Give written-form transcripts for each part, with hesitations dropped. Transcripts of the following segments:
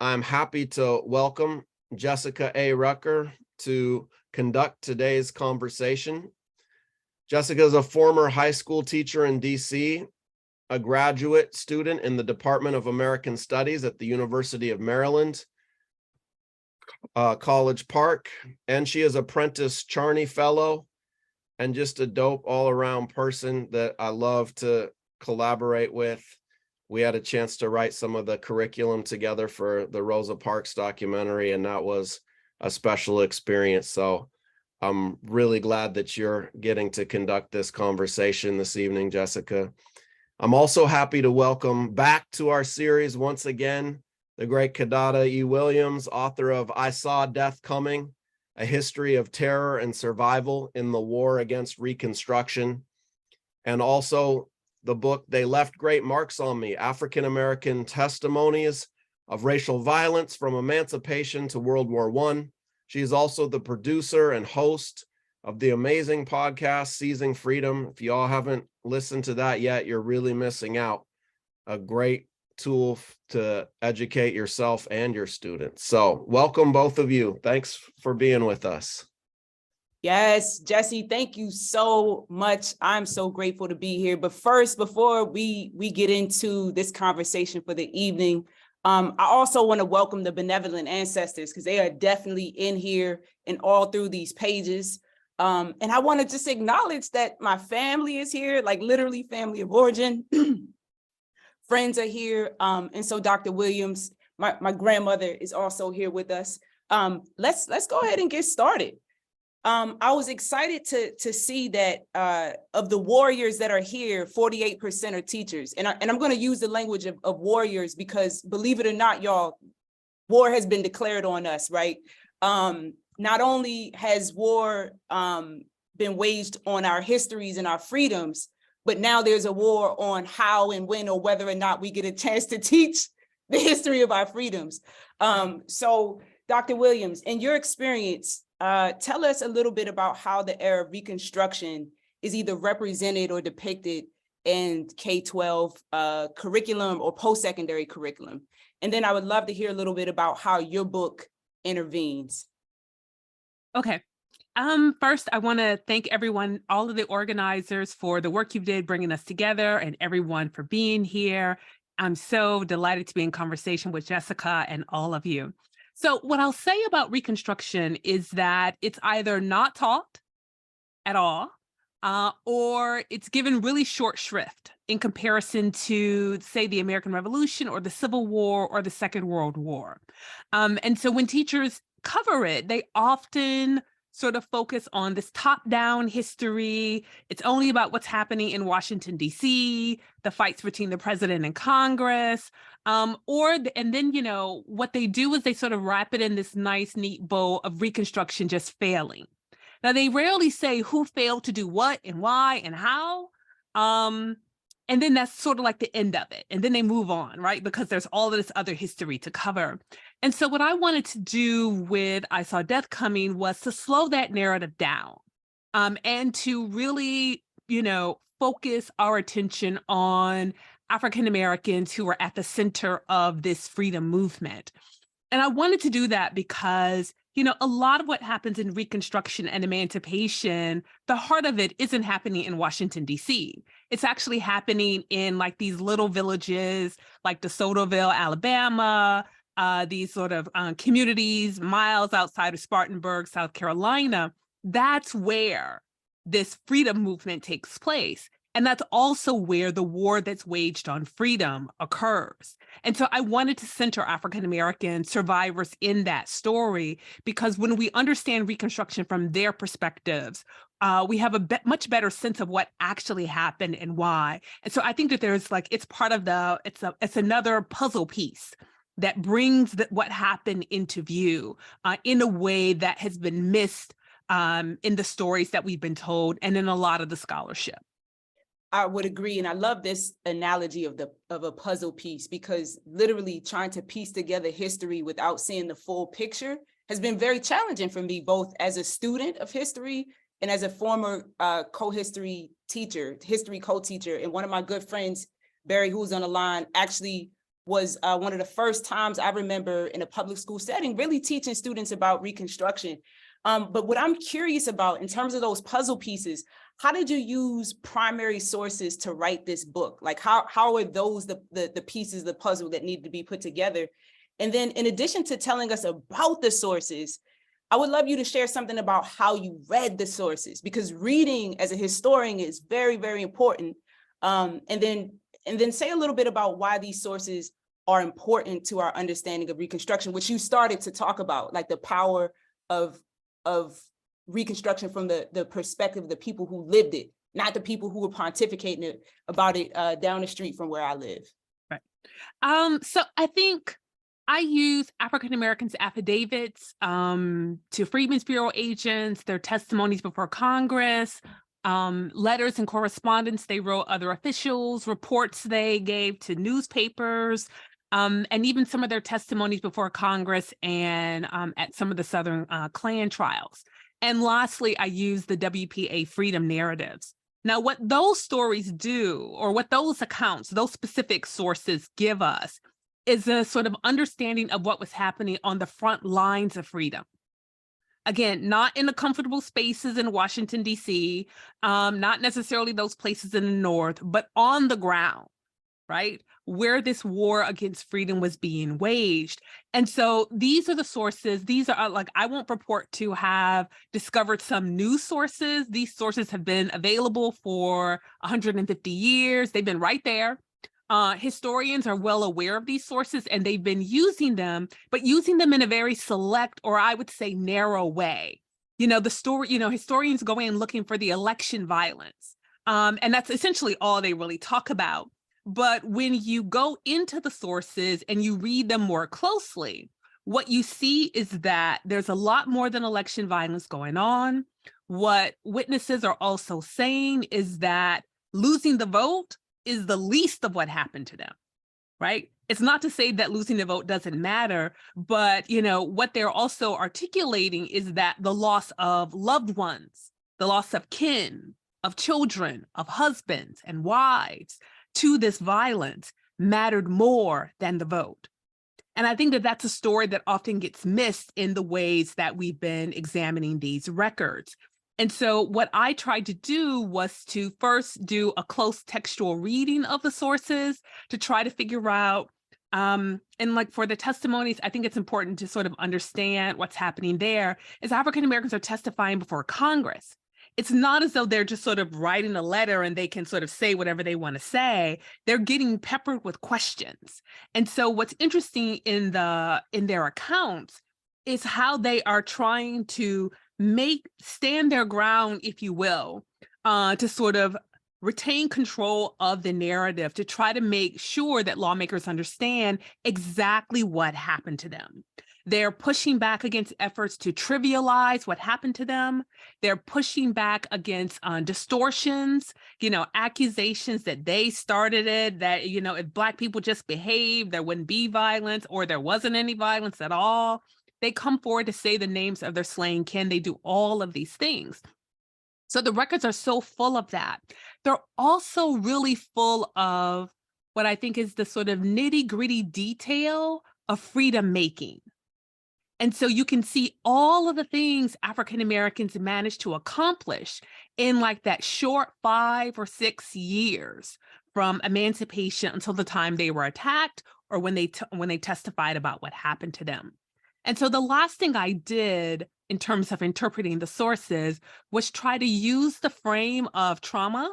I'm happy to welcome Jessica A. Rucker to conduct today's conversation. Jessica is a former high school teacher in DC, a graduate student in the Department of American Studies at the University of Maryland, College Park, and she is a Prentice Charney Fellow and just a dope all-around person that I love to collaborate with. We had a chance to write some of the curriculum together for the Rosa Parks documentary, and that was a special experience. So I'm really glad that you're getting to conduct this conversation this evening, Jessica. I'm also happy to welcome back to our series once again, the great Kidada E. Williams, author of I Saw Death Coming, A History of Terror and Survival in the War Against Reconstruction, and also the book, They Left Great Marks on Me, African-American Testimonies of Racial Violence from Emancipation to World War I. She is also the producer and host of the amazing podcast, Seizing Freedom. If you all haven't listened to that yet, you're really missing out. A great tool to educate yourself and your students. So welcome both of you. Thanks for being with us. Yes, Jesse, thank you so much. I'm so grateful to be here. But first, before we get into this conversation for the evening, I also want to welcome the benevolent ancestors because they are definitely in here and all through these pages. And I want to just acknowledge that my family is here, like literally family of origin. Friends are here. And so Dr. Williams, my grandmother is also here with us. Let's go ahead and get started. I was excited to see that of the warriors that are here, 48% are teachers. And I'm going to use the language of warriors because, believe it or not, y'all, war has been declared on us, right? Not only has war been waged on our histories and our freedoms, but now there's a war on how and when or whether or not we get a chance to teach the history of our freedoms. So, Dr. Williams, in your experience, tell us a little bit about how the era of Reconstruction is either represented or depicted in K-12 curriculum or post-secondary curriculum. And then I would love to hear a little bit about how your book intervenes. Okay. First, I want to thank everyone, all of the organizers for the work you did bringing us together and everyone for being here. I'm so delighted to be in conversation with Jessica and all of you. So what I'll say about Reconstruction is that it's either not taught at all, or it's given really short shrift in comparison to, say, the American Revolution or the Civil War or the Second World War. And so when teachers cover it, they often sort of focus on this top-down history. It's only about what's happening in Washington, D.C., the fights between the president and Congress, and then, you know, what they do is they sort of wrap it in this nice, neat bow of Reconstruction just failing. Now, they rarely say who failed to do what and why and how. And then that's sort of like the end of it. And then they move on, right? Because there's all of this other history to cover. And so what I wanted to do with I Saw Death Coming was to slow that narrative down and to really, you know, focus our attention on African Americans who are at the center of this freedom movement. And I wanted to do that because, you know, a lot of what happens in Reconstruction and emancipation, the heart of it isn't happening in Washington, D.C. It's actually happening in like these little villages like DeSotoville, Alabama, these sort of communities miles outside of Spartanburg, South Carolina. That's where this freedom movement takes place. And that's also where the war that's waged on freedom occurs. And so I wanted to center African-American survivors in that story, because when we understand Reconstruction from their perspectives, we have a much better sense of what actually happened and why. And so I think that there's like, it's part of it's another puzzle piece that brings what happened into view in a way that has been missed in the stories that we've been told and in a lot of the scholarship. I would agree. And I love this analogy of a puzzle piece, because literally trying to piece together history without seeing the full picture has been very challenging for me, both as a student of history and as a former history co-teacher. And one of my good friends, Barry, who's on the line, actually was one of the first times I remember in a public school setting really teaching students about Reconstruction. But what I'm curious about in terms of those puzzle pieces, how did you use primary sources to write this book? Like how are those the pieces of the puzzle that need to be put together? And then in addition to telling us about the sources, I would love you to share something about how you read the sources, because reading as a historian is very, very important. And then say a little bit about why these sources are important to our understanding of Reconstruction, which you started to talk about, like the power of Reconstruction from the perspective of the people who lived it, not the people who were pontificating about it down the street from where I live. Right. So I think I use African Americans' affidavits to Freedmen's Bureau agents, their testimonies before Congress, letters and correspondence they wrote other officials, reports they gave to newspapers, and even some of their testimonies before Congress and at some of the Southern Klan trials. And lastly, I use the WPA freedom narratives. Now, what those stories do, or what those accounts, those specific sources give us, is a sort of understanding of what was happening on the front lines of freedom. Again, not in the comfortable spaces in Washington, D.C., not necessarily those places in the North, but on the ground, right? Where this war against freedom was being waged. And so these are the sources. These are like, I won't purport to have discovered some new sources. These sources have been available for 150 years. They've been right there. Historians are well aware of these sources and they've been using them, but using them in a very select, or I would say narrow way. The story, historians go in looking for the election violence. And that's essentially all they really talk about. But when you go into the sources and you read them more closely, what you see is that there's a lot more than election violence going on. What witnesses are also saying is that losing the vote is the least of what happened to them, right? It's not to say that losing the vote doesn't matter, but what they're also articulating is that the loss of loved ones, the loss of kin, of children, of husbands and wives to this violence mattered more than the vote. And I think that that's a story that often gets missed in the ways that we've been examining these records. And so what I tried to do was to first do a close textual reading of the sources to try to figure out, and like for the testimonies, I think it's important to sort of understand what's happening there is African Americans are testifying before Congress. It's not as though they're just sort of writing a letter and they can sort of say whatever they want to say. They're getting peppered with questions. And so what's interesting in their accounts is how they are trying to stand their ground, if you will, to sort of retain control of the narrative, to try to make sure that lawmakers understand exactly what happened to them. They're pushing back against efforts to trivialize what happened to them. They're pushing back against distortions, accusations that they started it, that, if Black people just behaved, there wouldn't be violence or there wasn't any violence at all. They come forward to say the names of their slain kin. They do all of these things. So the records are so full of that. They're also really full of what I think is the sort of nitty-gritty detail of freedom making. And so you can see all of the things African Americans managed to accomplish in like that short 5 or 6 years from emancipation until the time they were attacked or when they testified about what happened to them. And so the last thing I did in terms of interpreting the sources was try to use the frame of trauma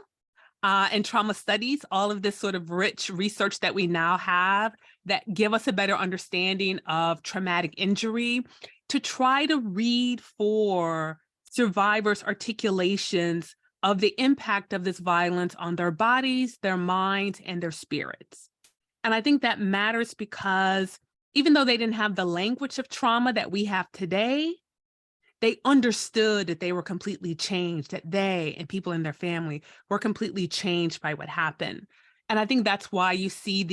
and trauma studies, all of this sort of rich research that we now have that give us a better understanding of traumatic injury, to try to read for survivors' articulations of the impact of this violence on their bodies, their minds, and their spirits. And I think that matters because even though they didn't have the language of trauma that we have today, they understood that they were completely changed, that they and people in their family were completely changed by what happened. And I think that's why you see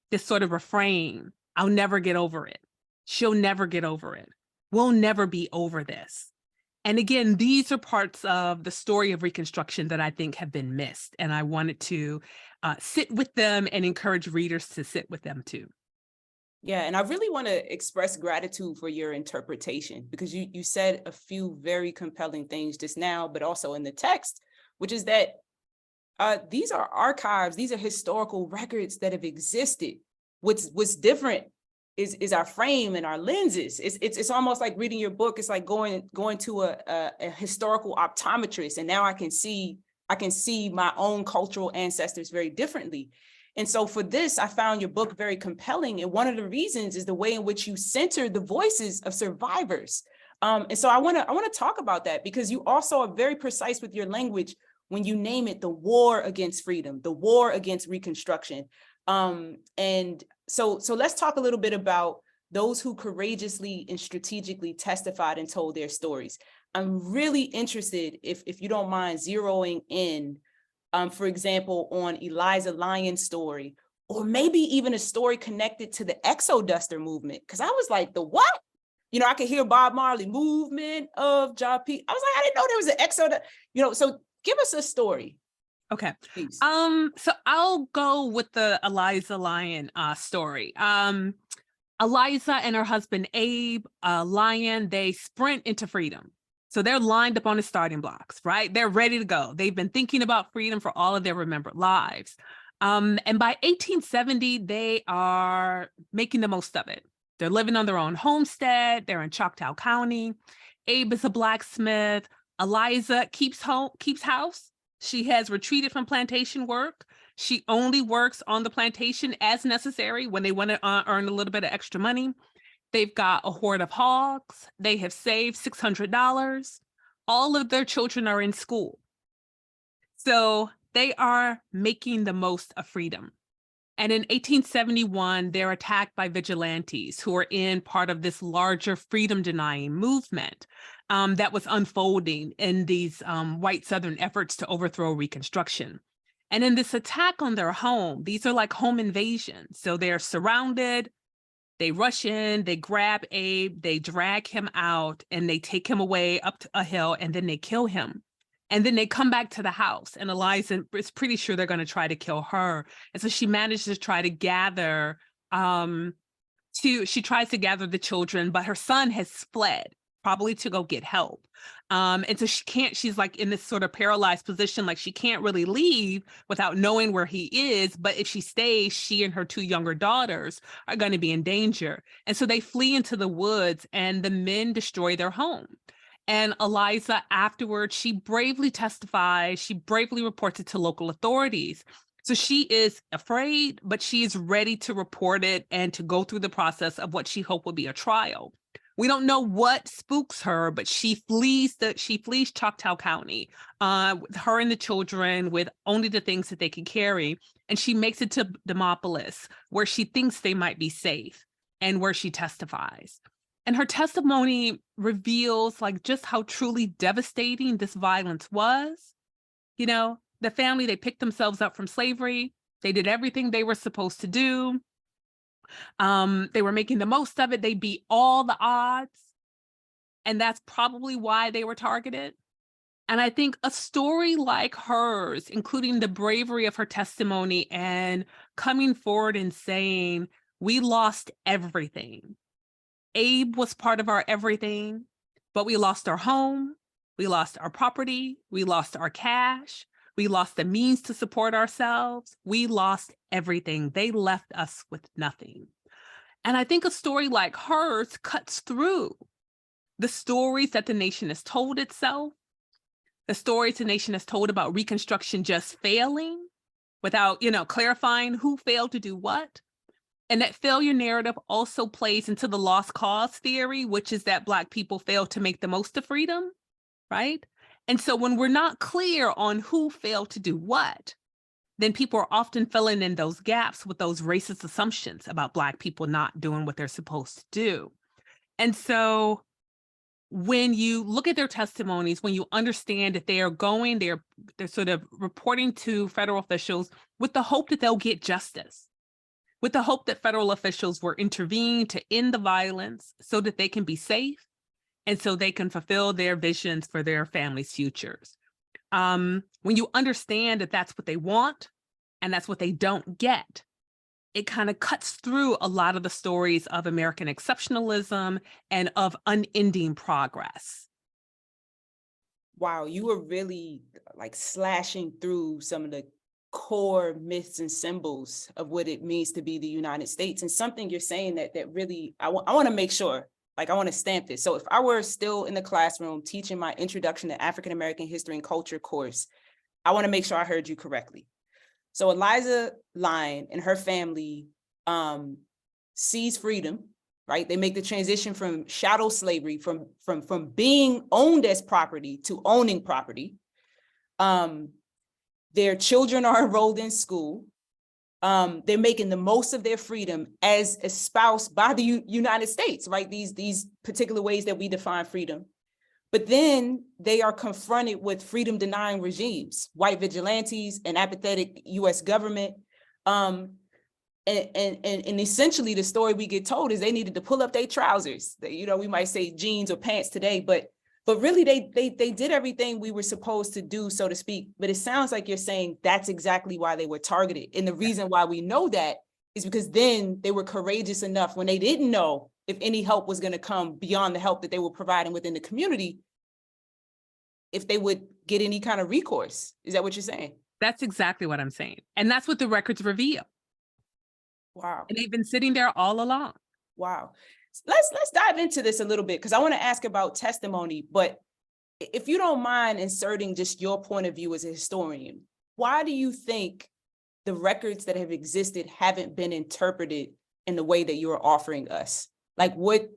this sort of refrain, I'll never get over it. She'll never get over it. We'll never be over this. And again, these are parts of the story of Reconstruction that I think have been missed. And I wanted to sit with them and encourage readers to sit with them too. Yeah, and I really want to express gratitude for your interpretation, because you said a few very compelling things just now, but also in the text, which is that these are archives, these are historical records that have existed. What's different is our frame and our lenses. It's almost like reading your book. It's like going to a historical optometrist, and now I can see my own cultural ancestors very differently. And so for this, I found your book very compelling. And one of the reasons is the way in which you center the voices of survivors. And so I want to talk about that, because you also are very precise with your language when you name it the war against freedom, the war against Reconstruction. And so let's talk a little bit about those who courageously and strategically testified and told their stories. I'm really interested, if you don't mind, zeroing in, for example, on Eliza Lyon's story, or maybe even a story connected to the Exoduster movement. Because I was like, the what? You know, I could hear Bob Marley, movement of job. I was like, I didn't know there was an Exoduster. You know, so give us a story. Okay. Please. So I'll go with the Eliza Lyon story. Eliza and her husband, Abe Lyon, they sprint into freedom. So they're lined up on the starting blocks, right? They're ready to go. They've been thinking about freedom for all of their remembered lives. And by 1870, they are making the most of it. They're living on their own homestead. They're in Choctaw County. Abe is a blacksmith. Eliza keeps house. She has retreated from plantation work. She only works on the plantation as necessary when they want to earn a little bit of extra money. They've got a horde of hogs. They have saved $600. All of their children are in school. So they are making the most of freedom. And in 1871, they're attacked by vigilantes who are in part of this larger freedom denying movement that was unfolding in these white Southern efforts to overthrow Reconstruction. And in this attack on their home, these are like home invasions. So they're surrounded, they rush in, they grab Abe, they drag him out, and they take him away up to a hill, and then they kill him. And then they come back to the house, and Eliza is pretty sure they're going to try to kill her. And so she manages to try to gather, she tries to gather the children, but her son has fled, probably to go get help. And so she's like in this sort of paralyzed position, like she can't really leave without knowing where he is. But if she stays, she and her two younger daughters are going to be in danger. And so they flee into the woods, and the men destroy their home. And Eliza afterwards, she bravely testifies, she bravely reports it to local authorities. So she is afraid, but she is ready to report it and to go through the process of what she hoped would be a trial. We don't know what spooks her, but she flees Choctaw County, with her and the children, with only the things that they can carry. And she makes it to Demopolis, where she thinks they might be safe and where she testifies. And her testimony reveals like just how truly devastating this violence was. You know, the family, they picked themselves up from slavery. They did everything they were supposed to do. They were making the most of it. They beat all the odds. And that's probably why they were targeted. And I think a story like hers, including the bravery of her testimony and coming forward and saying, we lost everything. Abe was part of our everything, but we lost our home, we lost our property, we lost our cash, we lost the means to support ourselves, we lost everything. They left us with nothing. And I think a story like hers cuts through the stories that the nation has told itself, the stories the nation has told about Reconstruction just failing without, clarifying who failed to do what. And that failure narrative also plays into the lost cause theory, which is that Black people failed to make the most of freedom, right? And so when we're not clear on who failed to do what, then people are often filling in those gaps with those racist assumptions about Black people not doing what they're supposed to do. And so when you look at their testimonies, when you understand that they're sort of reporting to federal officials with the hope that they'll get justice, with the hope that federal officials will intervene to end the violence so that they can be safe and so they can fulfill their visions for their families' futures. When you understand that that's what they want and that's what they don't get, it kind of cuts through a lot of the stories of American exceptionalism and of unending progress. Wow, you were really like slashing through some of the core myths and symbols of what it means to be the United States. And something you're saying that really, I want to make sure, like I want to stamp this. So if I were still in the classroom teaching my Introduction to African American History and Culture course, I want to make sure I heard you correctly. So Eliza Lyon and her family sees freedom, right? They make the transition from chattel slavery, from being owned as property to owning property. Their children are enrolled in school. They're making the most of their freedom as espoused by the United States, right? These particular ways that we define freedom. But then they are confronted with freedom denying regimes, white vigilantes, an apathetic US government. And essentially the story we get told is they needed to pull up their trousers. We might say jeans or pants today, but really they did everything we were supposed to do, so to speak. But it sounds like you're saying that's exactly why they were targeted. And the reason why we know that is because then they were courageous enough when they didn't know if any help was going to come beyond the help that they were providing within the community, if they would get any kind of recourse. Is that what you're saying? That's exactly what I'm saying. And that's what the records reveal. Wow. And they've been sitting there all along. Wow. Let's dive into this a little bit, because I want to ask about testimony, but if you don't mind inserting just your point of view as a historian, why do you think the records that have existed haven't been interpreted in the way that you're offering us? Like what,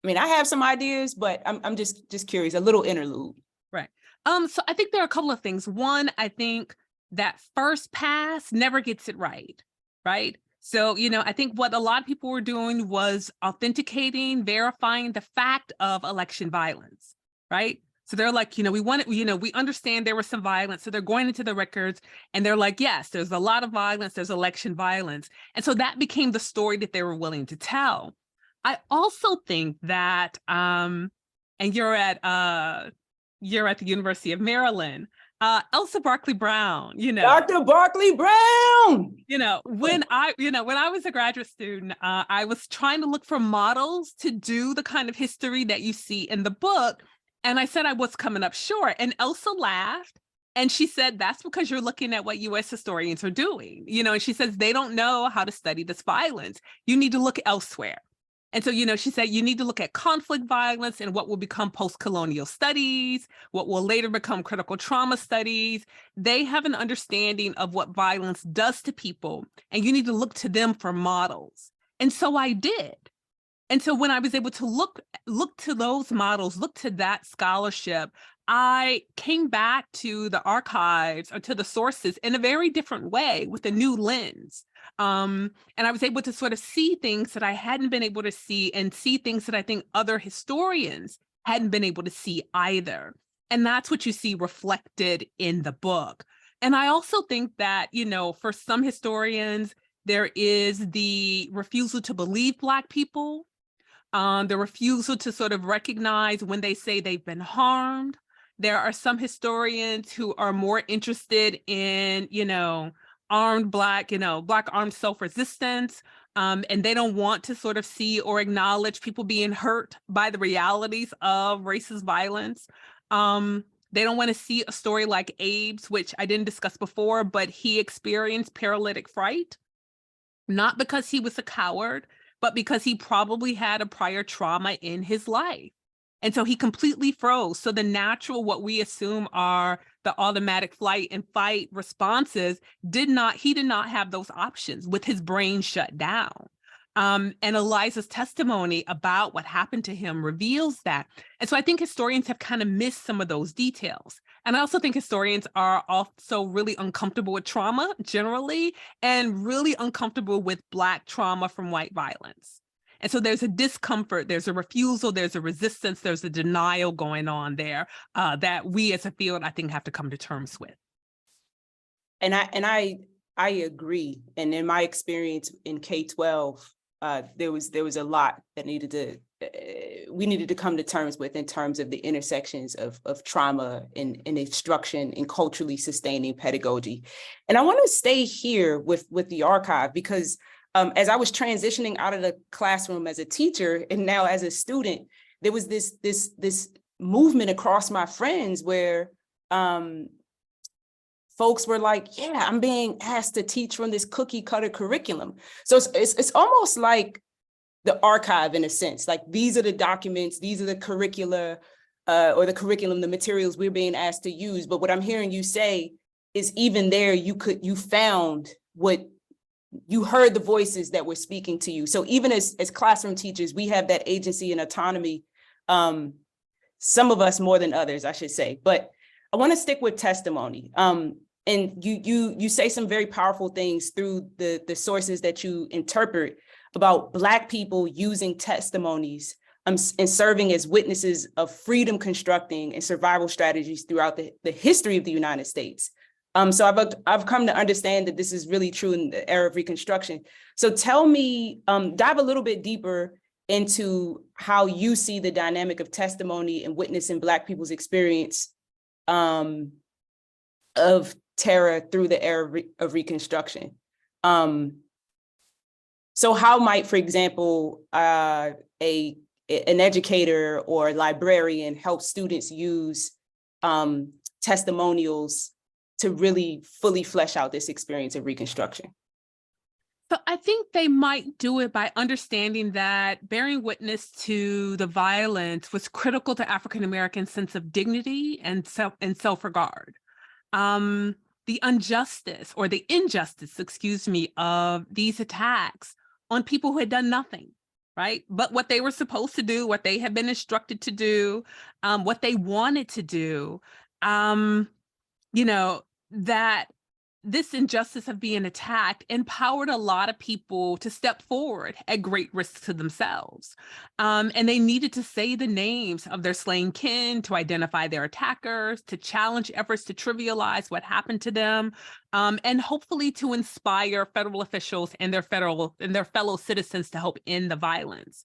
I have some ideas, but I'm just curious, a little interlude. Right. So I think there are a couple of things. One, I think that first pass never gets it right. Right. So, I think what a lot of people were doing was authenticating, verifying the fact of election violence. Right. So they're like, we understand there was some violence. So they're going into the records and they're like, yes, there's a lot of violence. There's election violence. And so that became the story that they were willing to tell. I also think that, and you're at the University of Maryland, Elsa Barkley Brown, Dr. Barkley Brown. When I was a graduate student, I was trying to look for models to do the kind of history that you see in the book. And I said I was coming up short. And Elsa laughed. And she said, that's because you're looking at what US historians are doing. And she says, they don't know how to study this violence. You need to look elsewhere. And so, she said, you need to look at conflict violence and what will become post-colonial studies, what will later become critical trauma studies. They have an understanding of what violence does to people, and you need to look to them for models. And so I did. And so when I was able to look to those models, look to that scholarship, I came back to the archives or to the sources in a very different way with a new lens. And I was able to sort of see things that I hadn't been able to see, and see things that I think other historians hadn't been able to see either. And that's what you see reflected in the book. And I also think that, for some historians, there is the refusal to believe Black people, the refusal to sort of recognize when they say they've been harmed. There are some historians who are more interested in, armed Black armed self-resistance, and they don't want to sort of see or acknowledge people being hurt by the realities of racist violence. They don't want to see a story like Abe's, which I didn't discuss before, but he experienced paralytic fright, not because he was a coward, but because he probably had a prior trauma in his life. And so he completely froze. So the natural, what we assume are the automatic flight and fight responses, he did not have those options with his brain shut down. And Eliza's testimony about what happened to him reveals that. And so I think historians have kind of missed some of those details. And I also think historians are also really uncomfortable with trauma generally, and really uncomfortable with Black trauma from white violence. And so there's a discomfort, there's a refusal, there's a resistance, there's a denial going on there that we as a field, I think, have to come to terms with. And I agree. And in my experience in K-12, there was a lot that needed to, we needed to come to terms with in terms of the intersections of trauma and instruction and culturally sustaining pedagogy. And I want to stay here with the archive because as I was transitioning out of the classroom as a teacher and now as a student, there was this movement across my friends where folks were like, yeah, I'm being asked to teach from this cookie cutter curriculum. So it's almost like the archive in a sense, like these are the documents, these are the curricula or the curriculum, the materials we're being asked to use. But what I'm hearing you say is even there, you found what you heard, the voices that were speaking to you. So even as classroom teachers, we have that agency and autonomy. Some of us more than others, I should say. But I want to stick with testimony. And you say some very powerful things through the sources that you interpret about Black people using testimonies and serving as witnesses of freedom constructing and survival strategies throughout the history of the United States. So I've come to understand that this is really true in the era of Reconstruction. So tell me, dive a little bit deeper into how you see the dynamic of testimony and witnessing Black people's experience of terror through the era of Reconstruction. So how might, for example, an educator or librarian help students use testimonials to really fully flesh out this experience of Reconstruction? So I think they might do it by understanding that bearing witness to the violence was critical to African American sense of dignity and self-regard. The injustice, excuse me, of these attacks on people who had done nothing, right? But what they were supposed to do, what they had been instructed to do, what they wanted to do, that this injustice of being attacked empowered a lot of people to step forward at great risk to themselves. And they needed to say the names of their slain kin, to identify their attackers, to challenge efforts to trivialize what happened to them, and hopefully to inspire federal officials and their fellow citizens to help end the violence.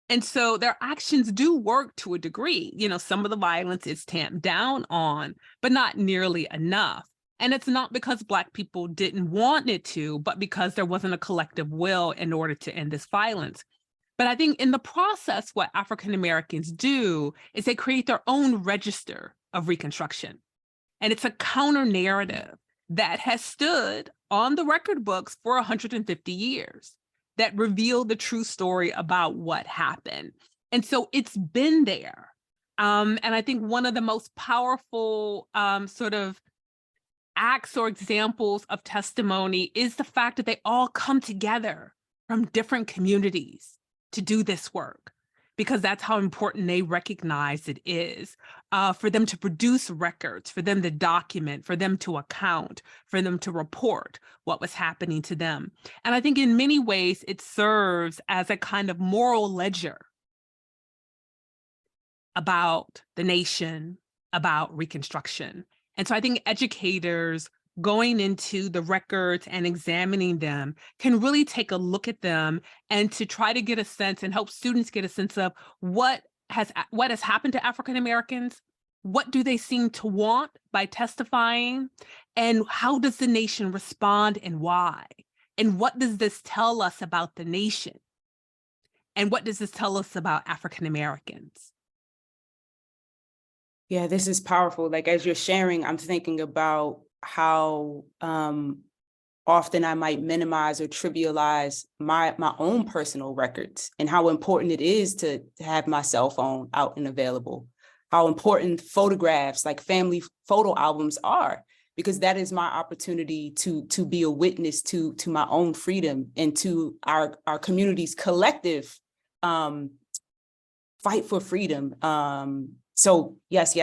And so their actions do work to a degree. Some of the violence is tamped down on, but not nearly enough. And it's not because Black people didn't want it to, but because there wasn't a collective will in order to end this violence. But I think in the process, what African Americans do is they create their own register of Reconstruction. And it's a counter narrative that has stood on the record books for 150 years that reveal the true story about what happened. And so it's been there. And I think one of the most powerful sort of acts or examples of testimony is the fact that they all come together from different communities to do this work, because that's how important they recognize it is for them to produce records, for them to document, for them to account, for them to report what was happening to them. And I think in many ways, it serves as a kind of moral ledger about the nation, about Reconstruction. And so I think educators going into the records and examining them can really take a look at them and to try to get a sense and help students get a sense of what has happened to African Americans, what do they seem to want by testifying, and how does the nation respond and why? And what does this tell us about the nation? And what does this tell us about African Americans? Yeah, this is powerful. Like, as you're sharing, I'm thinking about how often I might minimize or trivialize my own personal records and how important it is to have my cell phone out and available, how important photographs like family photo albums are, because that is my opportunity to be a witness to my own freedom and to our community's collective fight for freedom. So yes.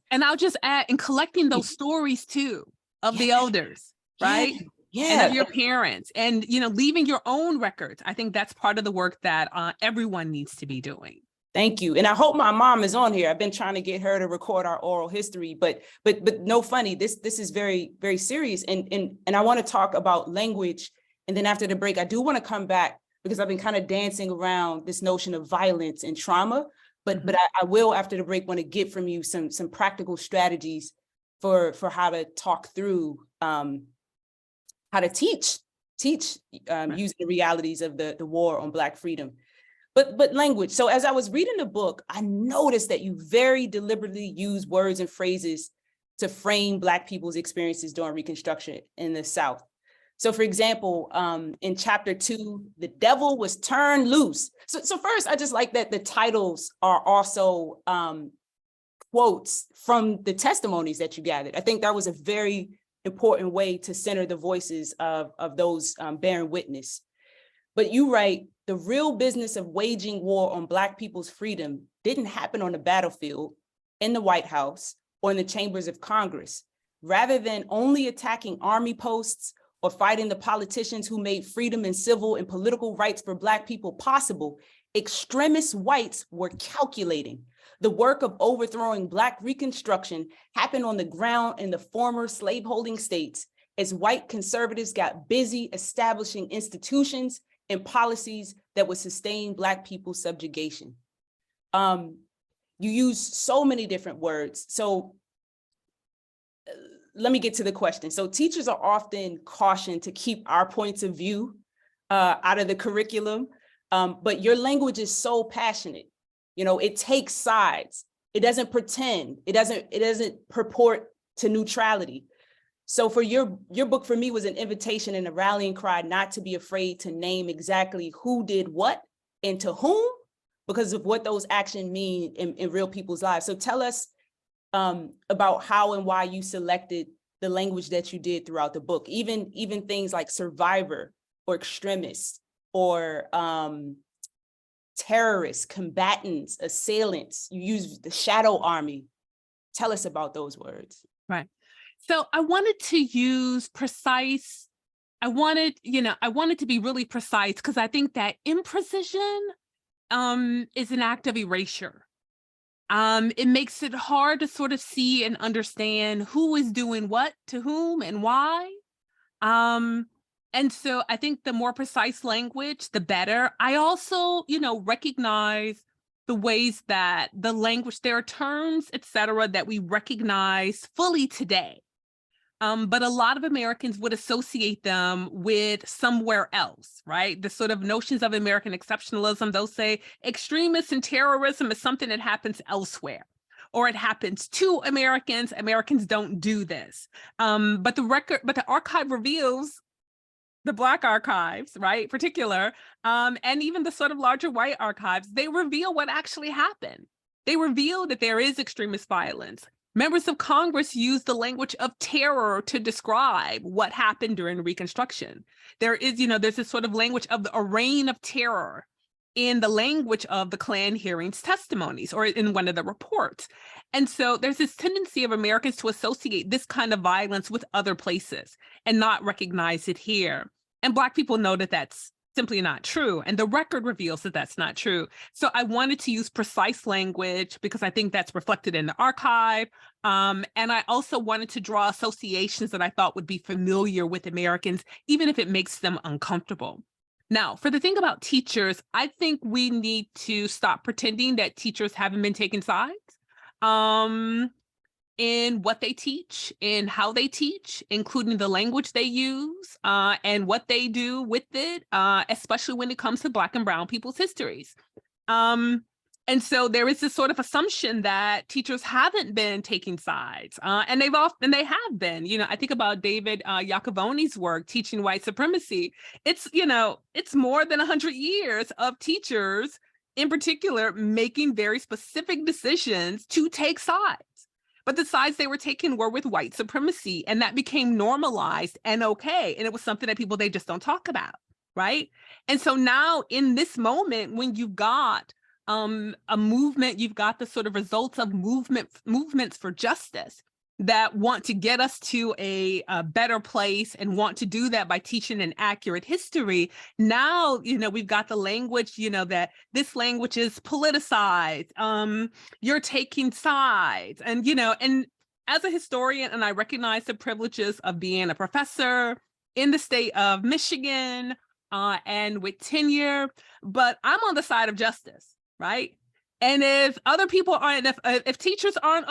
And I'll just add, in collecting those stories too of the elders, right? Yeah. And of your parents, and leaving your own records. I think that's part of the work that everyone needs to be doing. Thank you. And I hope my mom is on here. I've been trying to get her to record our oral history, but no funny. This is very, very serious. And I want to talk about language. And then after the break, I do want to come back because I've been kind of dancing around this notion of violence and trauma. But I will, after the break, want to get from you some practical strategies for how to talk through how to teach using the realities of the war on Black freedom. But language. So as I was reading the book, I noticed that you very deliberately use words and phrases to frame Black people's experiences during Reconstruction in the South. So for example, in chapter 2, the devil was turned loose. So first, I just like that the titles are also quotes from the testimonies that you gathered. I think that was a very important way to center the voices of those bearing witness. But you write, the real business of waging war on Black people's freedom didn't happen on the battlefield, in the White House, or in the chambers of Congress. Rather than only attacking army posts or fighting the politicians who made freedom and civil and political rights for Black people possible, extremist whites were calculating. The work of overthrowing Black Reconstruction happened on the ground in the former slaveholding states as white conservatives got busy establishing institutions and policies that would sustain Black people's subjugation. You use so many different words. So let me get to the question. So teachers are often cautioned to keep our points of view out of the curriculum, but your language is so passionate. You know, it takes sides. It doesn't pretend. It doesn't purport to neutrality. So for your book, for me, was an invitation and a rallying cry not to be afraid to name exactly who did what and to whom, because of what those actions mean in real people's lives. So tell us about how and why you selected the language that you did throughout the book, even things like survivor or extremist or terrorists, combatants, assailants. You use the shadow army. Tell us about those words. Right. So I wanted to use precise. I wanted to be really precise because I think that imprecision is an act of erasure. It makes it hard to sort of see and understand who is doing what to whom and why. And so I think the more precise language, the better. I also, recognize the ways that the language, there are terms, et cetera, that we recognize fully today. But a lot of Americans would associate them with somewhere else, right? The sort of notions of American exceptionalism, they'll say extremists and terrorism is something that happens elsewhere, or it happens to Americans. Americans don't do this. But the archive reveals, the Black archives, right, particular, and even the sort of larger white archives, they reveal what actually happened. They reveal that there is extremist violence. Members of Congress use the language of terror to describe what happened during Reconstruction. There is, there's this sort of language of a reign of terror in the language of the Klan hearings testimonies or in one of the reports. And so there's this tendency of Americans to associate this kind of violence with other places and not recognize it here. And Black people know that that's simply not true. And the record reveals that that's not true. So I wanted to use precise language because I think that's reflected in the archive. And I also wanted to draw associations that I thought would be familiar with Americans, even if it makes them uncomfortable. Now, for the thing about teachers, I think we need to stop pretending that teachers haven't been taking sides in what they teach, in how they teach, including the language they use, and what they do with it, especially when it comes to Black and brown people's histories. And so there is this sort of assumption that teachers haven't been taking sides, and they have been. I think about David Iacoboni's work, Teaching White Supremacy. It's more than 100 years of teachers, in particular, making very specific decisions to take sides. But the sides they were taking were with white supremacy, and that became normalized and okay. And it was something that they just don't talk about, right? And so now in this moment, when you've got a movement, you've got the sort of results of movements for justice that want to get us to a better place and want to do that by teaching an accurate history. Now, we've got the language, that this language is politicized. You're taking sides. And, and as a historian, and I recognize the privileges of being a professor in the state of Michigan and with tenure, but I'm on the side of justice, right? And if other people aren't, if teachers aren't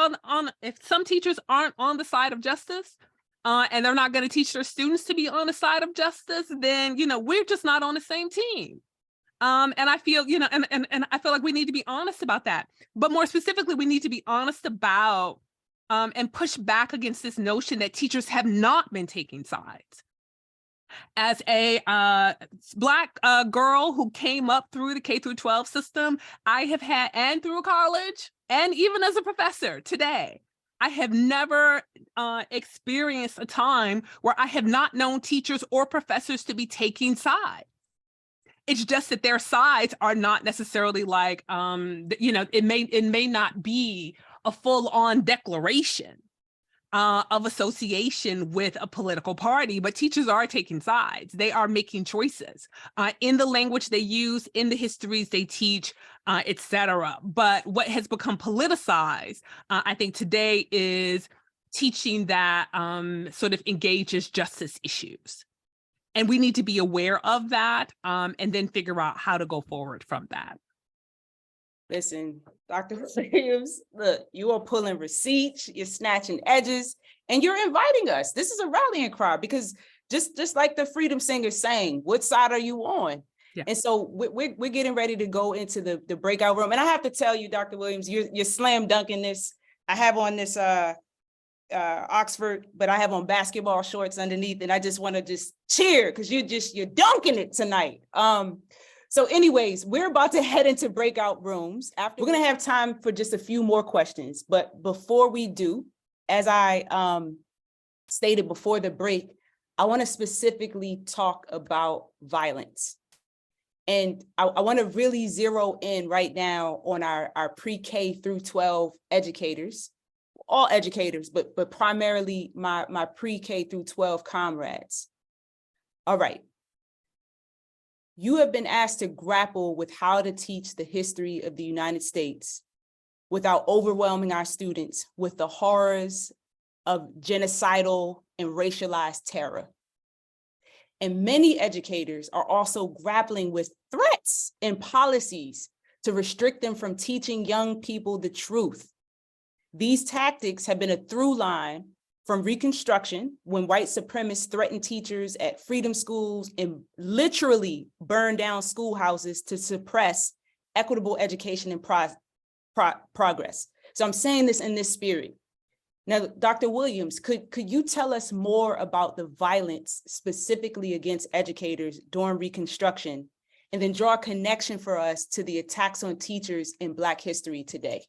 if some teachers aren't on the side of justice, and they're not going to teach their students to be on the side of justice, then, we're just not on the same team. And I feel, and I feel like we need to be honest about that. But more specifically, we need to be honest about and push back against this notion that teachers have not been taking sides. As a Black girl who came up through the K-12 system, I have had, and through college, and even as a professor today, I have never experienced a time where I have not known teachers or professors to be taking sides. It's just that their sides are not necessarily like, it may not be a full-on declaration of association with a political party, but teachers are taking sides. They are making choices in the language they use, in the histories they teach, et cetera. But what has become politicized, I think today, is teaching that sort of engages justice issues. And we need to be aware of that and then figure out how to go forward from that. Listen, Dr. Williams, look, you are pulling receipts, you're snatching edges, and you're inviting us. This is a rallying cry, because just like the Freedom Singers saying, what side are you on? Yeah. And so we're getting ready to go into the breakout room. And I have to tell you, Dr. Williams, you're slam dunking this. I have on this Oxford, but I have on basketball shorts underneath, and I just want to just cheer because you're dunking it tonight. So anyways, we're about to head into breakout rooms. We're going to have time for just a few more questions. But before we do, as I stated before the break, I want to specifically talk about violence. And I want to really zero in right now on our pre-K through 12 educators, all educators, but primarily my pre-K through 12 comrades. All right. You have been asked to grapple with how to teach the history of the United States without overwhelming our students with the horrors of genocidal and racialized terror. And many educators are also grappling with threats and policies to restrict them from teaching young people the truth. These tactics have been a through line from Reconstruction, when white supremacists threatened teachers at freedom schools and literally burned down schoolhouses to suppress equitable education and progress. So I'm saying this in this spirit. Now, Dr. Williams, could you tell us more about the violence specifically against educators during Reconstruction, and then draw a connection for us to the attacks on teachers in Black history today?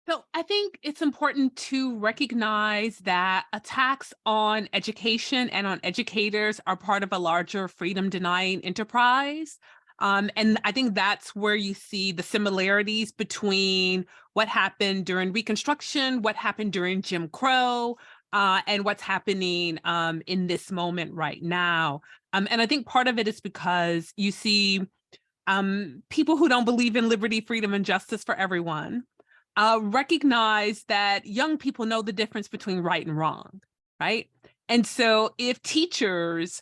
So I think it's important to recognize that attacks on education and on educators are part of a larger freedom denying enterprise. And I think that's where you see the similarities between what happened during Reconstruction, what happened during Jim Crow, and what's happening in this moment right now. And I think part of it is because you see people who don't believe in liberty, freedom, and justice for everyone recognize that young people know the difference between right and wrong, right? And so if teachers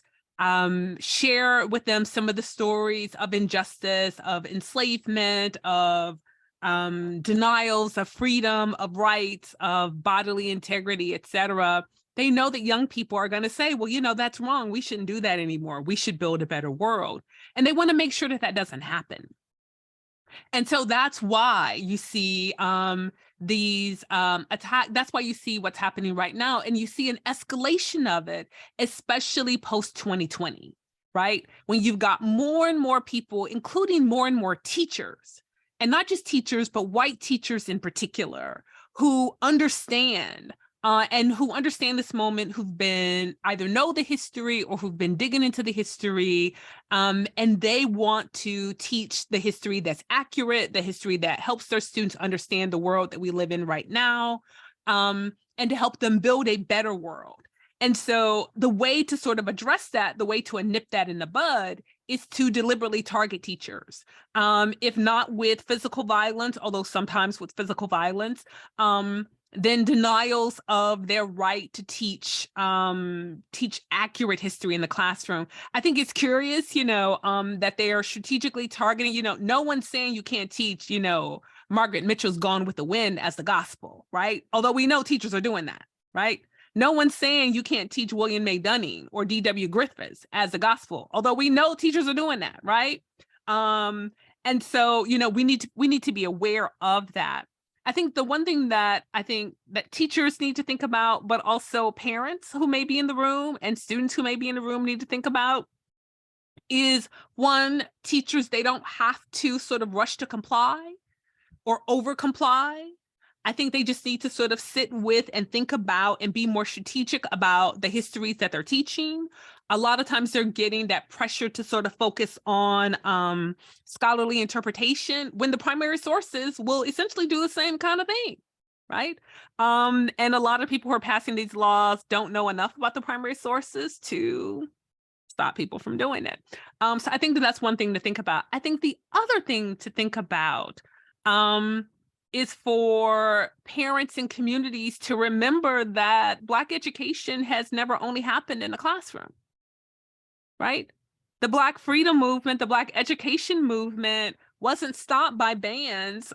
share with them some of the stories of injustice, of enslavement, of denials of freedom, of rights, of bodily integrity, et cetera, they know that young people are going to say, well, that's wrong. We shouldn't do that anymore. We should build a better world. And they want to make sure that that doesn't happen. And so that's why you see these attacks. That's why you see what's happening right now. And you see an escalation of it, especially post 2020, right? When you've got more and more people, including more and more teachers, and not just teachers, but white teachers in particular, who understand this moment, who've been either know the history or who've been digging into the history, and they want to teach the history that's accurate, the history that helps their students understand the world that we live in right now, and to help them build a better world. And so the way to sort of address that, the way to nip that in the bud, is to deliberately target teachers, if not with physical violence, although sometimes with physical violence, then denials of their right to teach accurate history in the classroom. I think it's curious, that they are strategically targeting, no one's saying you can't teach, Margaret Mitchell's Gone with the Wind as the gospel, right? Although we know teachers are doing that, right? No one's saying you can't teach William May Dunning or D.W. Griffiths as the gospel, although we know teachers are doing that, right? And so, we need to be aware of that. I think the one thing that that teachers need to think about, but also parents who may be in the room and students who may be in the room need to think about is, one, teachers, they don't have to sort of rush to comply or over comply. I think they just need to sort of sit with and think about and be more strategic about the histories that they're teaching. A lot of times they're getting that pressure to sort of focus on scholarly interpretation when the primary sources will essentially do the same kind of thing, right? And a lot of people who are passing these laws don't know enough about the primary sources to stop people from doing it. So I think that's one thing to think about. I think the other thing to think about is for parents and communities to remember that Black education has never only happened in the classroom, right? The Black freedom movement, the Black education movement wasn't stopped by bans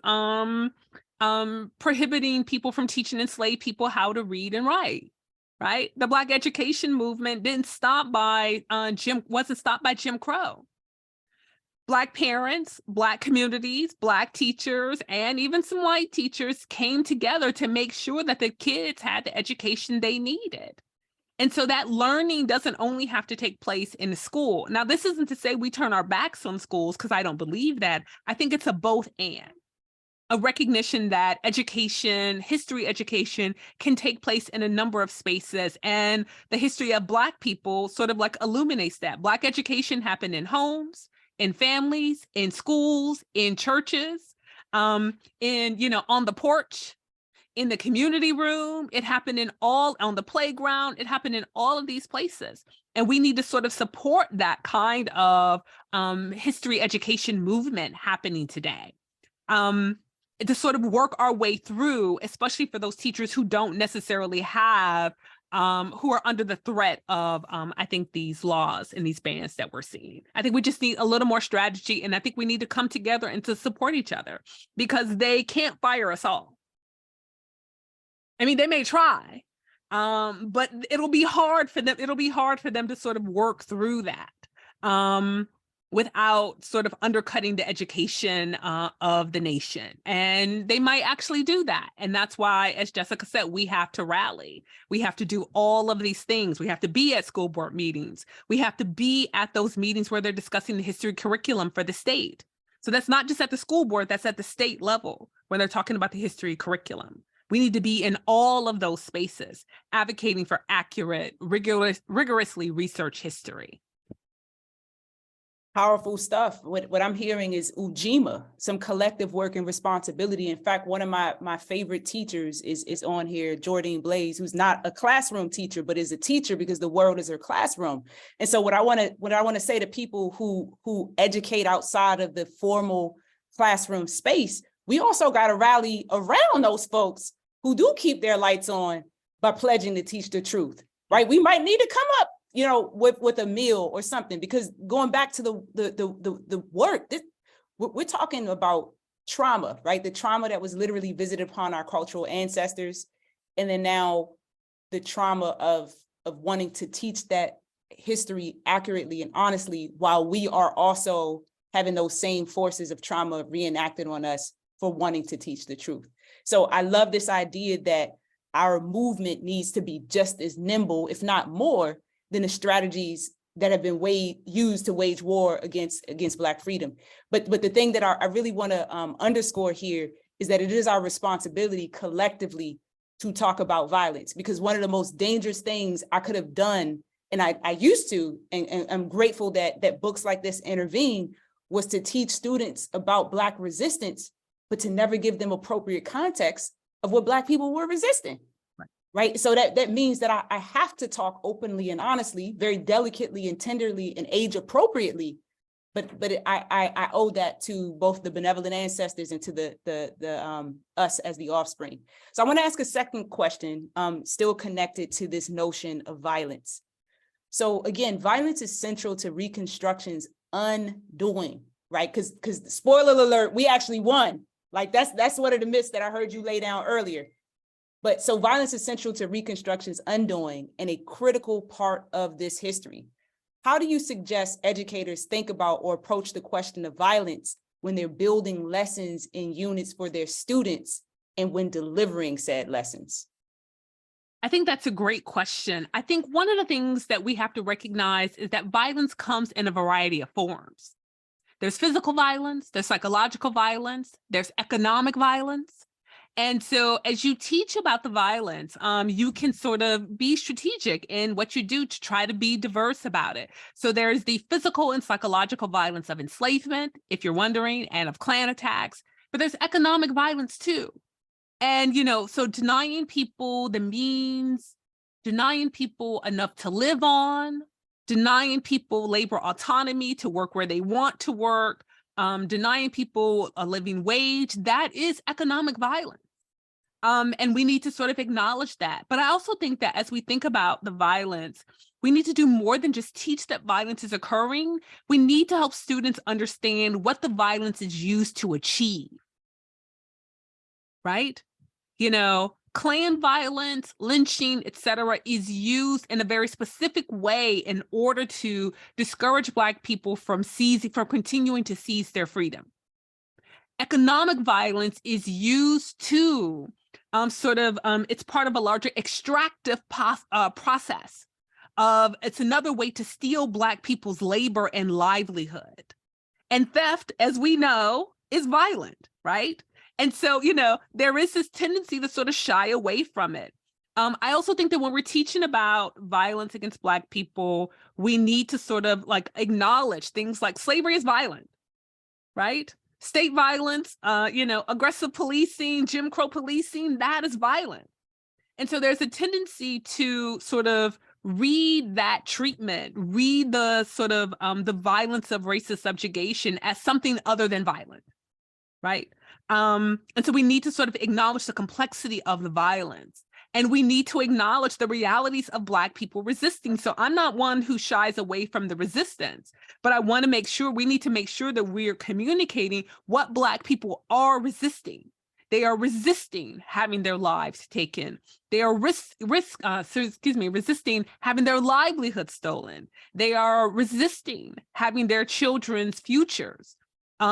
prohibiting people from teaching enslaved people how to read and write, right? The Black education movement wasn't stopped by Jim Crow. Black parents, Black communities, Black teachers, and even some white teachers came together to make sure that the kids had the education they needed. And so that learning doesn't only have to take place in the school. Now, this isn't to say we turn our backs on schools, because I don't believe that. I think it's a both and. A recognition that education, history education, can take place in a number of spaces. And the history of Black people sort of like illuminates that. Black education happened in homes, in families, in schools, in churches, on the porch, in the community room. It happened on the playground. It happened in all of these places. And we need to sort of support that kind of history education movement happening today. To sort of work our way through, especially for those teachers who don't necessarily have who are under the threat of, I think, these laws and these bans that we're seeing. I think we just need a little more strategy, and I think we need to come together and to support each other, because they can't fire us all. I mean, they may try, but it'll be hard for them. It'll be hard for them to sort of work through that without sort of undercutting the education of the nation. And they might actually do that. And that's why, as Jessica said, we have to rally. We have to do all of these things. We have to be at school board meetings. We have to be at those meetings where they're discussing the history curriculum for the state. So that's not just at the school board, that's at the state level when they're talking about the history curriculum. We need to be in all of those spaces, advocating for accurate, rigorously researched history. Powerful stuff. What I'm hearing is Ujima, some collective work and responsibility. In fact, one of my favorite teachers is on here, Jordine Blaze, who's not a classroom teacher, but is a teacher because the world is her classroom. And so what I want to say to people who educate outside of the formal classroom space, we also got to rally around those folks who do keep their lights on by pledging to teach the truth, right? We might need to come up with a meal or something, because going back to the work, we're talking about trauma, right? The trauma that was literally visited upon our cultural ancestors. And then now the trauma of wanting to teach that history accurately and honestly, while we are also having those same forces of trauma reenacted on us for wanting to teach the truth. So I love this idea that our movement needs to be just as nimble, if not more, than the strategies that have been used to wage war against Black freedom. But the thing that I really want to underscore here is that it is our responsibility collectively to talk about violence, because one of the most dangerous things I could have done, and I used to, and I'm grateful that books like this intervene, was to teach students about Black resistance, but to never give them appropriate context of what Black people were resisting. Right. So that means that I have to talk openly and honestly, very delicately and tenderly and age appropriately I owe that to both the benevolent ancestors and to the us as the offspring. So I want to ask a second question, still connected to this notion of violence. So again, violence is central to Reconstruction's undoing, right? Because spoiler alert, we actually won. Like that's one of the myths that I heard you lay down earlier. But so violence is central to Reconstruction's undoing and a critical part of this history. How do you suggest educators think about or approach the question of violence when they're building lessons in units for their students and when delivering said lessons? I think that's a great question. I think one of the things that we have to recognize is that violence comes in a variety of forms. There's physical violence, there's psychological violence, there's economic violence. And so as you teach about the violence, you can sort of be strategic in what you do to try to be diverse about it. So there's the physical and psychological violence of enslavement, if you're wondering, and of clan attacks, but there's economic violence too. And, so denying people the means, denying people enough to live on, denying people labor autonomy to work where they want to work, denying people a living wage, that is economic violence. And we need to sort of acknowledge that. But I also think that as we think about the violence, we need to do more than just teach that violence is occurring. We need to help students understand what the violence is used to achieve, right? Clan violence, lynching, et cetera, is used in a very specific way in order to discourage Black people from continuing to seize their freedom. Economic violence is used to it's part of a larger extractive process it's another way to steal Black people's labor and livelihood. And theft, as we know, is violent, right? And so, there is this tendency to sort of shy away from it. I also think that when we're teaching about violence against Black people, we need to sort of acknowledge things like slavery is violent, right? State violence, aggressive policing, Jim Crow policing, that is violent. And so there's a tendency to sort of read that treatment, read the sort of the violence of racist subjugation as something other than violent, right? And so we need to sort of acknowledge the complexity of the violence. And we need to acknowledge the realities of Black people resisting. So I'm not one who shies away from the resistance, but I want to make sure, we need to make sure that we're communicating what Black people are resisting. They are resisting having their lives taken. They are resisting having their livelihood stolen. They are resisting having their children's futures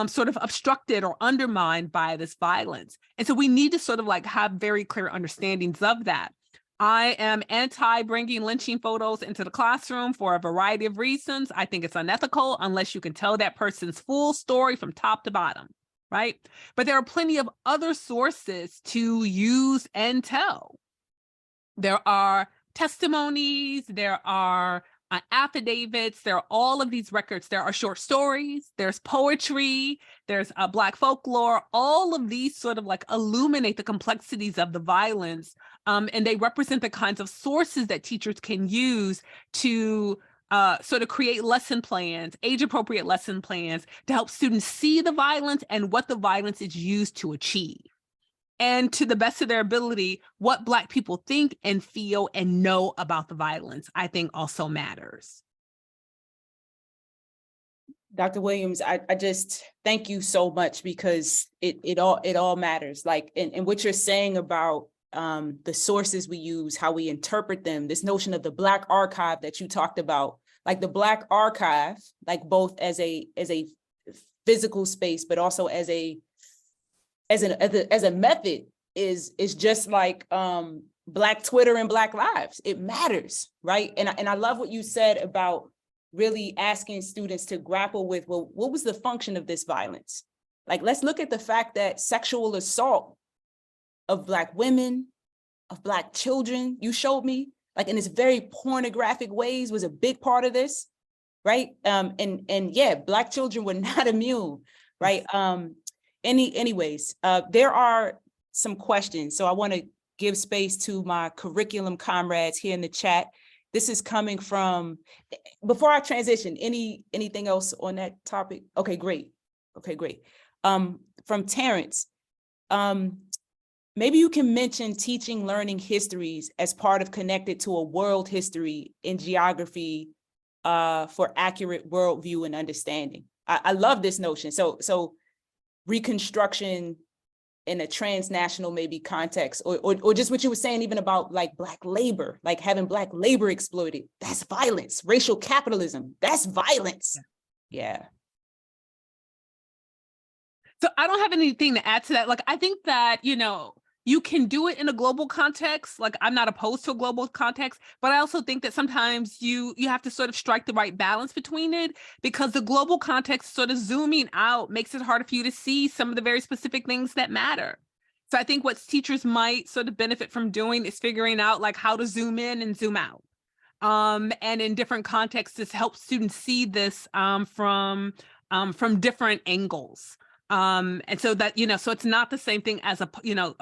sort of obstructed or undermined by this violence. And so we need to sort of have very clear understandings of that. I am anti bringing lynching photos into the classroom for a variety of reasons. I think it's unethical unless you can tell that person's full story from top to bottom, right? But there are plenty of other sources to use and tell. There are testimonies, there are affidavits, there are all of these records. There are short stories, there's poetry, there's Black folklore. All of these sort of illuminate the complexities of the violence, and they represent the kinds of sources that teachers can use to sort of create lesson plans, age-appropriate lesson plans to help students see the violence and what the violence is used to achieve. And to the best of their ability, what Black people think and feel and know about the violence, I think also matters. Dr. Williams, I just thank you so much, because it all matters. And what you're saying about the sources we use, how we interpret them, this notion of the Black archive that you talked about, the Black archive, both as a physical space, but also as a method is just like Black Twitter and Black Lives. It matters, right? And I love what you said about really asking students to grapple with, well, what was the function of this violence? Let's look at the fact that sexual assault of Black women, of Black children, you showed me, in its very pornographic ways, was a big part of this, right? And yeah, Black children were not immune, right? Anyways, there are some questions. So I want to give space to my curriculum comrades here in the chat. this is coming from, before I transition, anything else on that topic? Okay, great. Okay, great. From Terrence, maybe you can mention teaching learning histories as part of connected to a world history in geography for accurate worldview and understanding. I love this notion. So Reconstruction in a transnational maybe context, or just what you were saying even about like Black labor, like having Black labor exploited, that's violence. Racial capitalism, that's violence. Yeah. So I don't have anything to add to that. Like, I think that, you know, you can do it in a global context. Like, I'm not opposed to a global context, but I also think that sometimes you have to sort of strike the right balance between it, because the global context sort of zooming out makes it harder for you to see some of the very specific things that matter. So I think what teachers might sort of benefit from doing is figuring out like how to zoom in and zoom out. And in different contexts, this helps students see this from different angles. And so that, you know, so it's not the same thing as a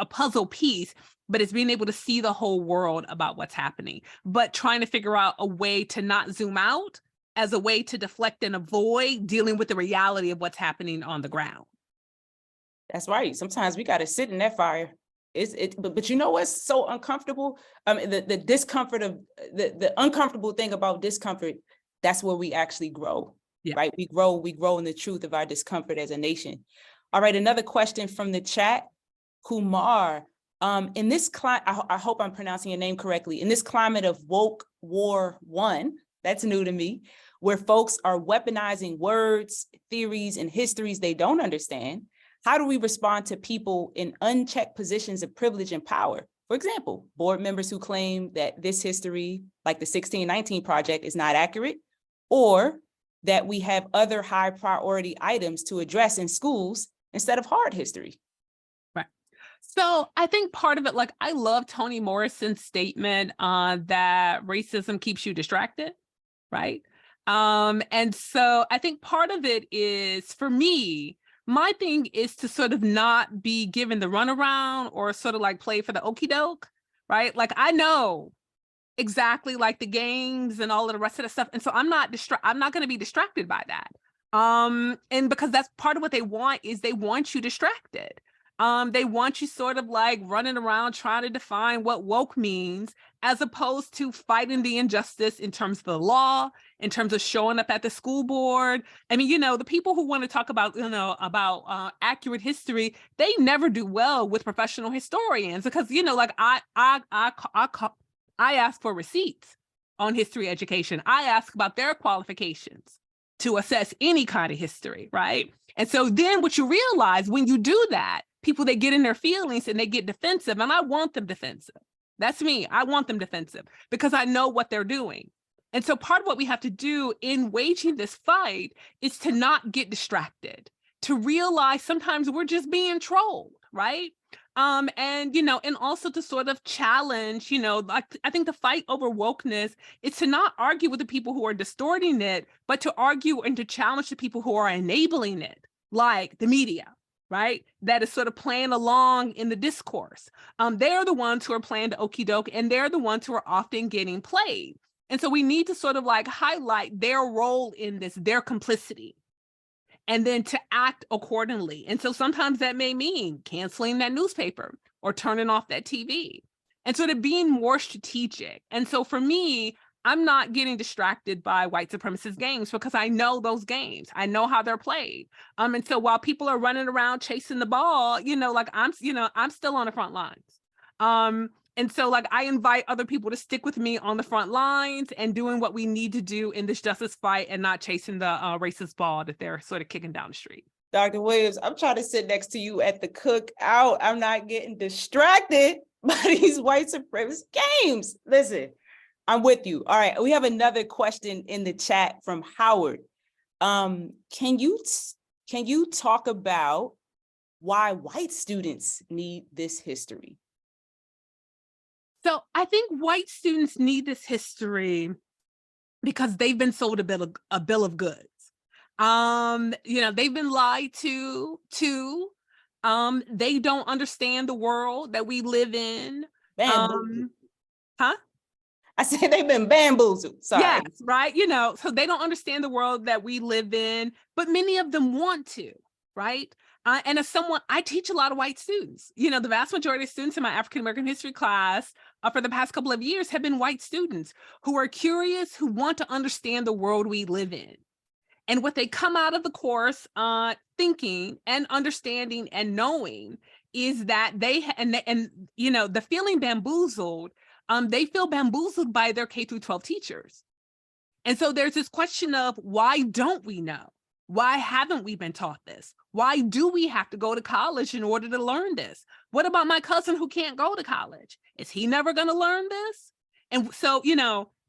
puzzle piece, but it's being able to see the whole world about what's happening, but trying to figure out a way to not zoom out as a way to deflect and avoid dealing with the reality of what's happening on the ground. That's right. Sometimes we got to sit in that fire. But you know what's so uncomfortable? The discomfort of the uncomfortable thing about discomfort, that's where we actually grow. Yeah. Right? We grow in the truth of our discomfort as a nation. All right, another question from the chat. Kumar, in this climate, I hope I'm pronouncing your name correctly, in this climate of woke war one, that's new to me, where folks are weaponizing words, theories, and histories they don't understand, how do we respond to people in unchecked positions of privilege and power? For example, board members who claim that this history, like the 1619 Project, is not accurate, or that we have other high priority items to address in schools instead of hard history. Right. So I think part of it, like I love Toni Morrison's statement that racism keeps you distracted, right? And so I think part of it is, for me, my thing is to sort of not be given the runaround or sort of like play for the okie doke, right? Like I know exactly like the games and all of the rest of the stuff. And so I'm not going to be distracted by that. And because that's part of what they want, is they want you distracted. They want you sort of like running around trying to define what woke means, as opposed to fighting the injustice in terms of the law, in terms of showing up at the school board. I mean, you know, the people who want to talk about, you know, about accurate history, they never do well with professional historians, because, you know, like I ask for receipts on history education. I ask about their qualifications to assess any kind of history, right? And so then what you realize when you do that, people, they get in their feelings and they get defensive, and I want them defensive. That's me. I want them defensive because I know what they're doing. And so part of what we have to do in waging this fight is to not get distracted, to realize sometimes we're just being trolled, right? And, you know, and also to sort of challenge, you know, like I think the fight over wokeness is to not argue with the people who are distorting it, but to argue and to challenge the people who are enabling it, like the media, right? That is sort of playing along in the discourse. They're the ones who are playing the okie doke, and they're the ones who are often getting played. And so we need to sort of like highlight their role in this, their complicity, and then to act accordingly. And so sometimes that may mean canceling that newspaper or turning off that TV. And so to being more strategic. And so for me, I'm not getting distracted by white supremacist games because I know those games. I know how they're played. And so while people are running around chasing the ball, you know, like I'm still on the front lines. And so like I invite other people to stick with me on the front lines and doing what we need to do in this justice fight, and not chasing the racist ball that they're sort of kicking down the street. Dr. Williams, I'm trying to sit next to you at the cookout. I'm not getting distracted by these white supremacist games. Listen, I'm with you. All right, we have another question in the chat from Howard. Can you talk about why white students need this history? So I think white students need this history because they've been sold a bill of goods. You know, they've been lied to. They don't understand the world that we live in. Bamboozled. Huh? I said they've been bamboozled. Sorry. Yes, right. So they don't understand the world that we live in, but many of them want to, right? And as someone, I teach a lot of white students. The vast majority of students in my African American history class for the past couple of years have been white students who are curious, who want to understand the world we live in. And what they come out of the course thinking and understanding and knowing is that the feeling bamboozled, they feel bamboozled by their K through 12 teachers. And so there's this question of, why don't we know? Why haven't we been taught this? Why do we have to go to college in order to learn this? What about my cousin who can't go to college? Is he never going to learn this? And so,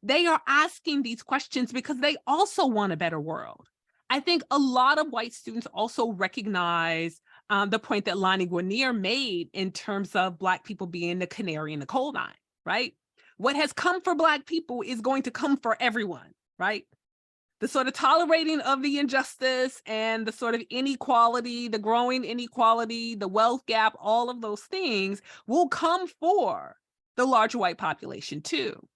they are asking these questions because they also want a better world. I think a lot of white students also recognize the point that Lonnie Guinier made in terms of Black people being the canary in the coal mine, right? What has come for Black people is going to come for everyone, right? The sort of tolerating of the injustice and the sort of inequality, the growing inequality, the wealth gap, all of those things will come for the larger white population too.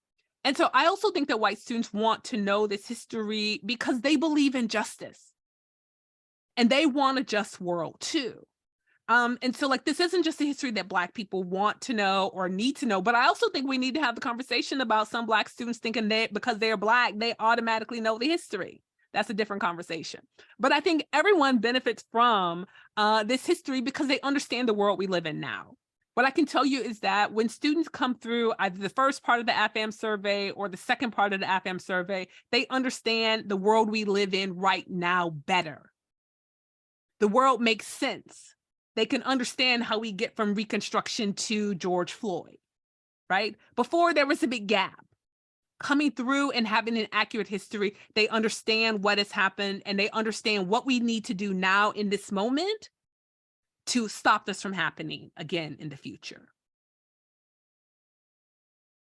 And so I also think that white students want to know this history because they believe in justice and they want a just world too. And so this isn't just a history that Black people want to know or need to know, but I also think we need to have the conversation about some Black students thinking that because they're Black, they automatically know the history. That's a different conversation. But I think everyone benefits from this history because they understand the world we live in now. What I can tell you is that when students come through either the first part of the AFAM survey or the second part of the AFAM survey, they understand the world we live in right now better. The world makes sense. They can understand how we get from Reconstruction to George Floyd, right? Before there was a big gap. Coming through and having an accurate history, they understand what has happened and they understand what we need to do now in this moment to stop this from happening again in the future.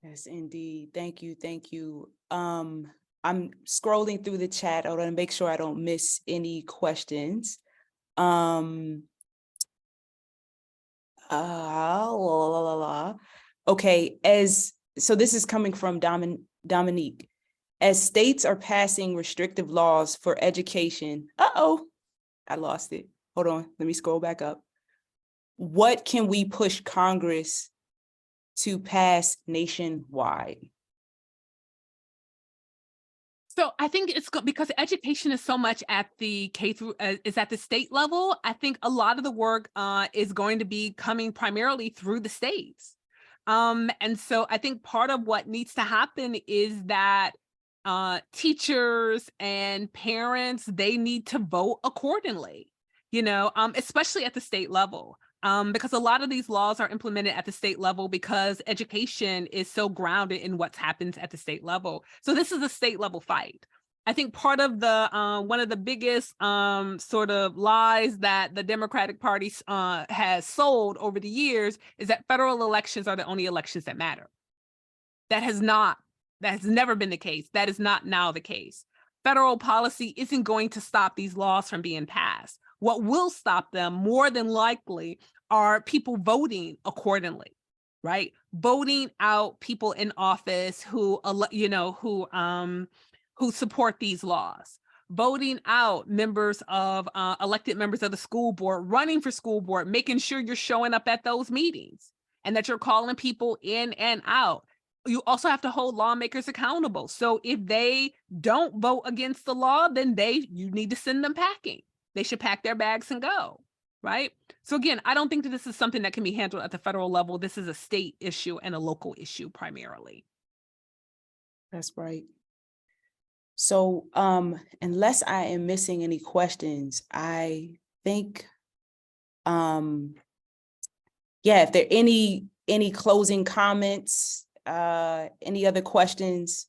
Yes, indeed. Thank you. Thank you. I'm scrolling through the chat. I want to make sure I don't miss any questions. Okay, so this is coming from Dominique. As states are passing restrictive laws for education, I lost it. Hold on, let me scroll back up. What can we push Congress to pass nationwide? So I think it's because education is so much at the K through is at the state level. I think a lot of the work is going to be coming primarily through the states. And so I think part of what needs to happen is that teachers and parents, they need to vote accordingly, especially at the state level. Because a lot of these laws are implemented at the state level because education is so grounded in what happens at the state level. So this is a state level fight. I think part of the one of the biggest sort of lies that the Democratic Party has sold over the years is that federal elections are the only elections that matter. That has never been the case. That is not now the case. Federal policy isn't going to stop these laws from being passed. What will stop them more than likely are people voting accordingly, right? Voting out people in office who support these laws, voting out members of elected members of the school board, running for school board, making sure you're showing up at those meetings and that you're calling people in and out. You also have to hold lawmakers accountable. So if they don't vote against the law, then you need to send them packing. They should pack their bags and go, right? So again, I don't think that this is something that can be handled at the federal level. This is a state issue and a local issue primarily. That's right. So unless I am missing any questions, I think, if there are any closing comments, any other questions?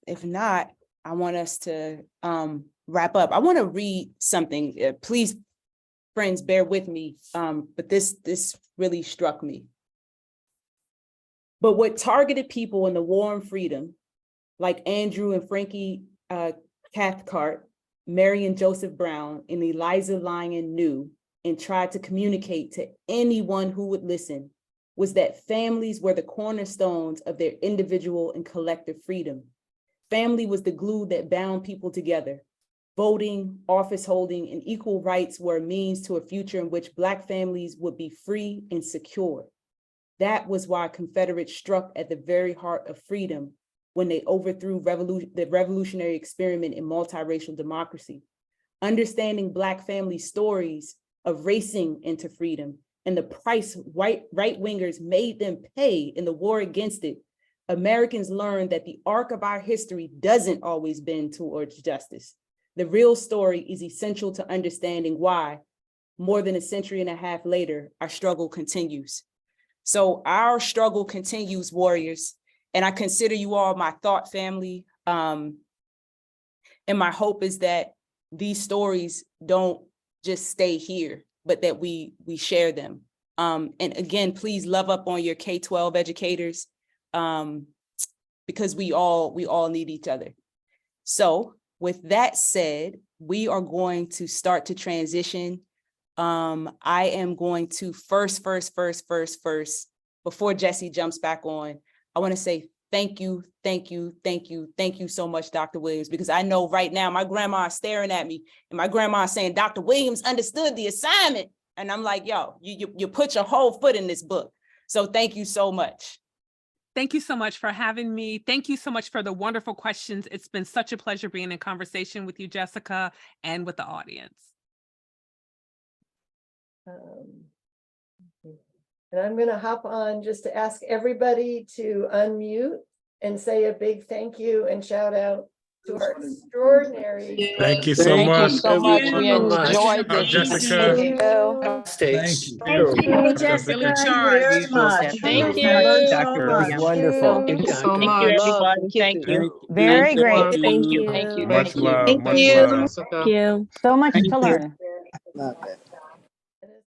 If not, I want us to wrap up. I want to read something. Please, friends, bear with me. But this really struck me. But what targeted people in the war on freedom, like Andrew and Frankie Cathcart, Marion Joseph Brown, and Eliza Lyon knew and tried to communicate to anyone who would listen, was that families were the cornerstones of their individual and collective freedom. Family was the glue that bound people together. Voting, office holding, and equal rights were a means to a future in which Black families would be free and secure. That was why Confederates struck at the very heart of freedom when they overthrew the revolutionary experiment in multiracial democracy. Understanding Black family stories of racing into freedom and the price right-wingers made them pay in the war against it, Americans learned that the arc of our history doesn't always bend towards justice. The real story is essential to understanding why, more than a century and a half later, our struggle continues. So our struggle continues, warriors, and I consider you all my thought family. And my hope is that these stories don't just stay here, but that we share them. And again, please love up on your K-12 educators, because we all need each other. So with that said, we are going to start to transition. I am going to first, before Jessie jumps back on, I want to say thank you so much, Dr. Williams, because I know right now my grandma is staring at me and my grandma is saying, Dr. Williams understood the assignment. And I'm like, yo, you put your whole foot in this book. So thank you so much. Thank you so much for having me. Thank you so much for the wonderful questions. It's been such a pleasure being in conversation with you, Jessica, and with the audience. And I'm going to hop on just to ask everybody to unmute and say a big thank you and shout out to our extraordinary. Thank you so much. We enjoyed this. Jessica. Thank you. Thank you, Jessica. Very much. Thank you. Dr. was wonderful. Thank you so Thank much. you, everybody. Thank you. Very great. Thank Thank you. you. Thank you. Much love. Thank Much you. love. Thank you. So much to learn. Love it.